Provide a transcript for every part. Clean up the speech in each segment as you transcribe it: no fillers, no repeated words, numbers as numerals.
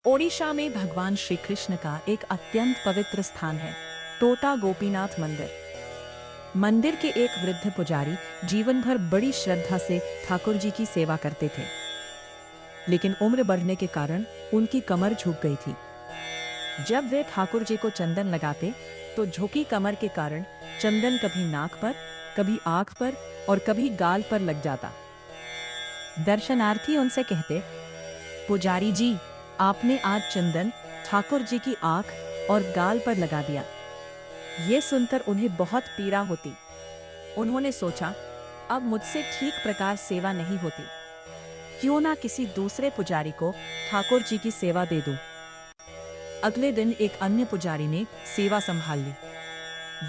ओडिशा में भगवान श्री कृष्ण का एक अत्यंत पवित्र स्थान है, टोटा गोपीनाथ मंदिर। मंदिर के एक वृद्ध पुजारी जीवन भर बड़ी श्रद्धा से ठाकुर जी की सेवा करते थे, लेकिन उम्र बढ़ने के कारण उनकी कमर झुक गई थी। जब वे ठाकुर जी को चंदन लगाते, तो झुकी कमर के कारण चंदन कभी नाक पर, कभी आंख पर और कभी गाल पर लग जाता। दर्शनार्थी उनसे कहते, पुजारी जी, आपने आज चंदन ठाकुर जी की आंख और गाल पर लगा दिया। ये सुनकर उन्हें बहुत पीड़ा होती। उन्होंने सोचा, अब मुझसे ठीक प्रकार सेवा नहीं होती, क्यों ना किसी दूसरे पुजारी को ठाकुर जी की सेवा दे दूं। अगले दिन एक अन्य पुजारी ने सेवा संभाल ली।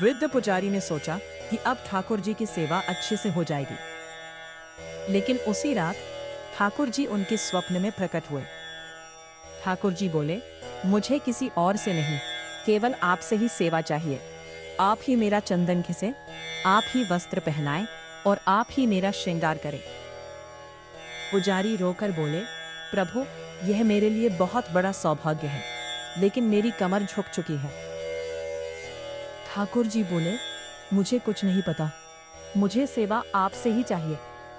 वृद्ध पुजारी ने सोचा कि अब ठाकुर जी की सेवा अच्छे से हो जाएगी। लेकिन उसी रात ठाकुर जी उनके स्वप्न में प्रकट हुए। ठाकुर जी बोले, मुझे किसी और से नहीं, केवल आपसे ही सेवा चाहिए। आप ही मेरा चंदन घिसे, आप ही वस्त्र पहनाएं और आप ही मेरा श्रृंगार करें। पुजारी रोकर बोले, प्रभु, यह मेरे लिए बहुत बड़ा सौभाग्य है, लेकिन मेरी कमर झुक चुकी है। ठाकुर जी बोले, मुझे कुछ नहीं पता, मुझे सेवा आपसे ही चाहिए।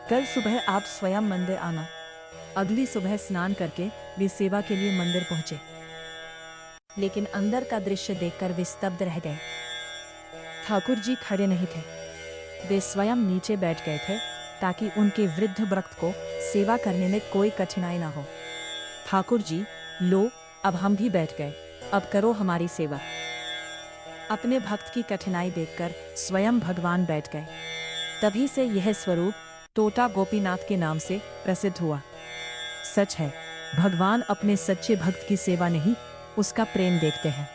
कल सुबह आप स्वयं मंदिर आना। अगली सुबह स्नान करके वे सेवा के लिए मंदिर पहुंचे, लेकिन अंदर का दृश्य देखकर वे स्तब्ध रह गए। ठाकुर जी खड़े नहीं थे, वे स्वयं नीचे बैठ गए थे, ताकि उनके वृद्ध भक्त को सेवा करने में कोई कठिनाई ना हो। ठाकुर जी, लो, अब हम भी बैठ गए, अब करो हमारी सेवा। अपने भक्त की कठिनाई देखकर स्वयं भगवान बैठ गए। तभी से यह स्वरूप टोटा गोपीनाथ के नाम से प्रसिद्ध हुआ। सच है, भगवान अपने सच्चे भक्त की सेवा नहीं, उसका प्रेम देखते हैं।